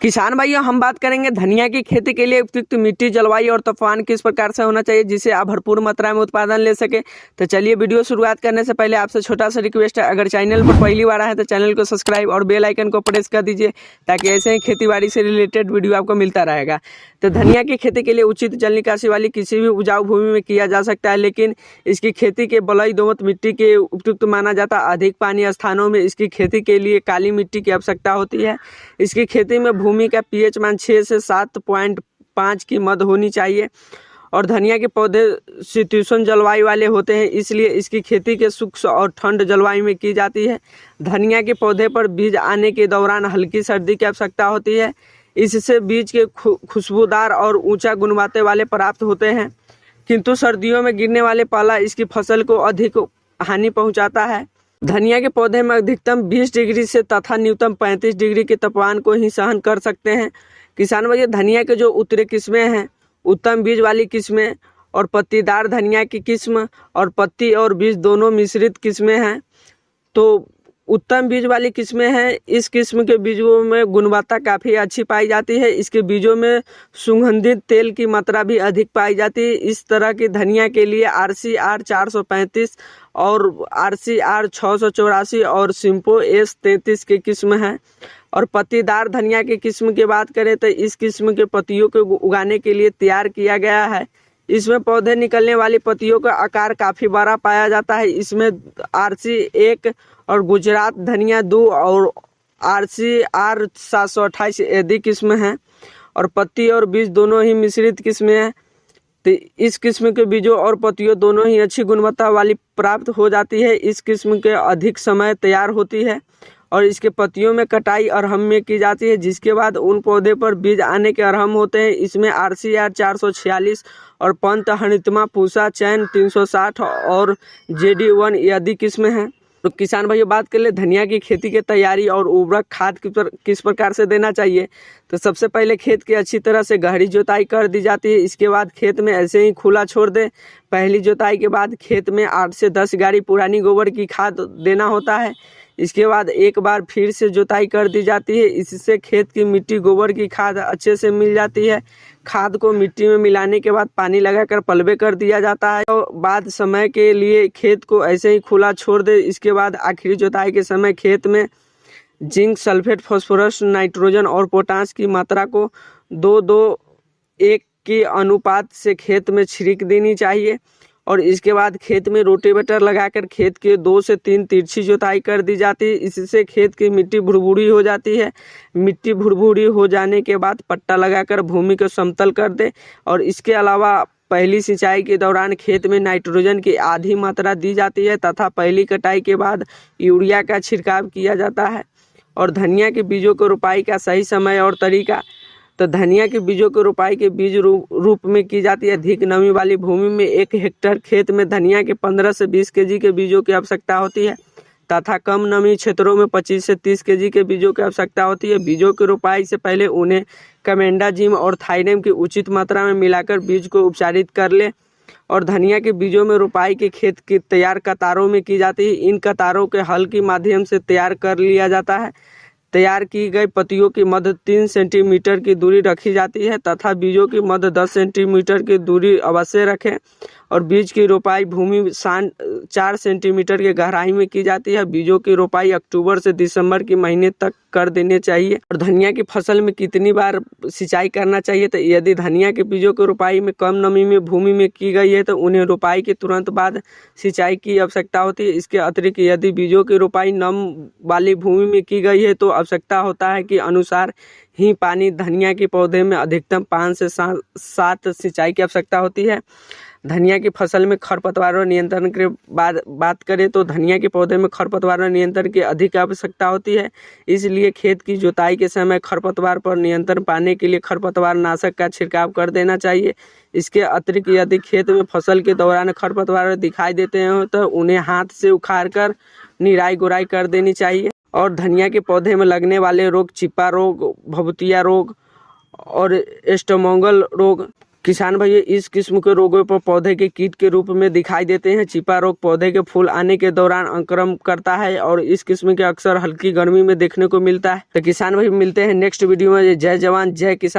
किसान भाइयों, हम बात करेंगे धनिया की खेती के लिए उपयुक्त मिट्टी, जलवायु और तापमान किस प्रकार से होना चाहिए जिससे आप भरपूर मात्रा में उत्पादन ले सके। तो चलिए, वीडियो शुरुआत करने से पहले आपसे छोटा सा रिक्वेस्ट है, अगर चैनल पर पहली बार आए तो चैनल को सब्सक्राइब और बेल आइकन को प्रेस कर दीजिए ताकि ऐसे ही खेतीबाड़ी से रिलेटेड वीडियो आपको मिलता रहेगा। तो धनिया की खेती के लिए उचित जल निकासी वाली किसी भी उपजाऊ भूमि में किया जा सकता है, लेकिन इसकी खेती के बलुई दोमट मिट्टी के उपयुक्त माना जाता है। अधिक पानी स्थानों में इसकी खेती के लिए काली मिट्टी की आवश्यकता होती है। इसकी खेती में भूमि का पीएच मान 6 से 7.5 की मध्य होनी चाहिए और धनिया के पौधे शीतोष्ण जलवायु वाले होते हैं, इसलिए इसकी खेती के शुष्क और ठंड जलवायु में की जाती है। धनिया के पौधे पर बीज आने के दौरान हल्की सर्दी की आवश्यकता होती है, इससे बीज के खुशबूदार और ऊंचा गुणवत्ता वाले प्राप्त होते हैं, किंतु सर्दियों में गिरने वाले पाला इसकी फसल को अधिक हानि पहुंचाता है। धनिया के पौधे में अधिकतम 20 डिग्री से तथा न्यूनतम 35 डिग्री के तापमान को ही सहन कर सकते हैं। किसान भाई, धनिया के जो उत्तरी किस्में हैं, उत्तम बीज वाली किस्में और पत्तीदार धनिया की किस्म और पत्ती और बीज दोनों मिश्रित किस्में हैं। तो उत्तम बीज वाली किस्में हैं, इस किस्म के बीजों में गुणवत्ता काफ़ी अच्छी पाई जाती है। इसके बीजों में सुगंधित तेल की मात्रा भी अधिक पाई जाती है। इस तरह की धनिया के लिए RCR 435 और RCR 684 और सिम्पो S33 की किस्म है। और पत्तीदार धनिया की किस्म की बात करें तो इस किस्म के पत्तियों को उगाने के लिए तैयार किया गया है। इसमें पौधे निकलने वाली पत्तियों का आकार काफ़ी बड़ा पाया जाता है। इसमें RC1 और गुजरात धनिया 2 और RCR 728 आदि किस्म हैं और पत्ती और बीज दोनों ही मिश्रित किस्में हैं। तो इस किस्म के बीजों और पत्तियों दोनों ही अच्छी गुणवत्ता वाली प्राप्त हो जाती है। इस किस्म के अधिक समय तैयार होती है और इसके पत्तियों में कटाई अरहम में की जाती है, जिसके बाद उन पौधे पर बीज आने के अरहम होते हैं। इसमें RCR 446 और पंत हनितमा पूसा चैन 360 और JD1 आदि किस्में हैं। तो किसान भाइयों, बात कर ले धनिया की खेती की तैयारी और उर्वरक खाद किस प्रकार से देना चाहिए। तो सबसे पहले खेत की अच्छी तरह से गहरी जुताई कर दी जाती है। इसके बाद खेत में ऐसे ही खुला छोड़ दे। पहली जुताई के बाद खेत में 8 से 10 गाड़ी पुरानी गोबर की खाद देना होता है। इसके बाद एक बार फिर से जुताई कर दी जाती है। इससे खेत की मिट्टी गोबर की खाद अच्छे से मिल जाती है। खाद को मिट्टी में मिलाने के बाद पानी लगाकर पलबे कर दिया जाता है और बाद समय के लिए खेत को ऐसे ही खुला छोड़ दे। इसके बाद आखिरी जुताई के समय खेत में जिंक, सल्फेट, फास्फोरस, नाइट्रोजन और पोटाश की मात्रा को 2-2-1 के अनुपात से खेत में छिड़क देनी चाहिए और इसके बाद खेत में रोटेवेटर लगाकर खेत के 2 से 3 तिरछी जुताई कर दी जाती है। इससे खेत की मिट्टी भुरभुरी हो जाती है। मिट्टी भुरभुरी हो जाने के बाद पट्टा लगाकर भूमि को समतल कर दे और इसके अलावा पहली सिंचाई के दौरान खेत में नाइट्रोजन की आधी मात्रा दी जाती है तथा पहली कटाई के बाद यूरिया का छिड़काव किया जाता है। और धनिया के बीजों को रोपाई का सही समय और तरीका। तो धनिया के बीजों की रोपाई के बीज रूप में की जाती है। अधिक नमी वाली भूमि में 1 हेक्टेयर खेत में धनिया के 15 से 20 केजी के बीजों की आवश्यकता होती है तथा कम नमी क्षेत्रों में 25 से 30 केजी के बीजों की आवश्यकता होती है। बीजों की रोपाई से पहले उन्हें कमेंडाजिम और थाइनेम की उचित मात्रा में मिलाकर बीज को उपचारित कर ले। और धनिया के बीजों में रोपाई के खेत की तैयार कतारों में की जाती है। इन कतारों के हल के माध्यम से तैयार कर लिया जाता है। तैयार की गई पत्तियों की मध्य 3 सेंटीमीटर की दूरी रखी जाती है तथा बीजों की मध्य 10 सेंटीमीटर की दूरी अवश्य रखें और बीज की रोपाई भूमि 4 सेंटीमीटर की गहराई में की जाती है। बीजों की रोपाई अक्टूबर से दिसंबर के महीने तक कर देने चाहिए। और धनिया की फसल में कितनी बार सिंचाई करना चाहिए। तो यदि धनिया के बीजों की रोपाई में कम नमी में भूमि में की गई है तो उन्हें रोपाई के तुरंत बाद सिंचाई की आवश्यकता होती है। इसके अतिरिक्त यदि बीजों की रोपाई नम वाली भूमि में की गई है तो आवश्यकता होता है कि अनुसार ही पानी धनिया के पौधे में अधिकतम 5 से 7 सिंचाई की आवश्यकता होती है। धनिया की फसल में खरपतवार नियंत्रण के बात करें तो धनिया के पौधे में खरपतवार नियंत्रण की अधिक आवश्यकता होती है। इसलिए खेत की जुताई के समय खरपतवार पर नियंत्रण पाने के लिए खरपतवार नाशक का छिड़काव कर देना चाहिए। इसके अतिरिक्त यदि खेत में फसल के दौरान खरपतवार दिखाई देते हैं तो उन्हें हाथ से उखाड़ कर निराई गुड़ाई कर देनी चाहिए। और धनिया के पौधे में लगने वाले रोग चिप्पा रोग, भभूतिया रोग और एस्टोमोंगल रोग किसान भाई इस किस्म के रोगों पर पौधे के कीट के रूप में दिखाई देते हैं। चिपा रोग पौधे के फूल आने के दौरान आक्रमण करता है और इस किस्म के अक्सर हल्की गर्मी में देखने को मिलता है। तो किसान भाई मिलते हैं नेक्स्ट वीडियो में। जय जवान जय किसान।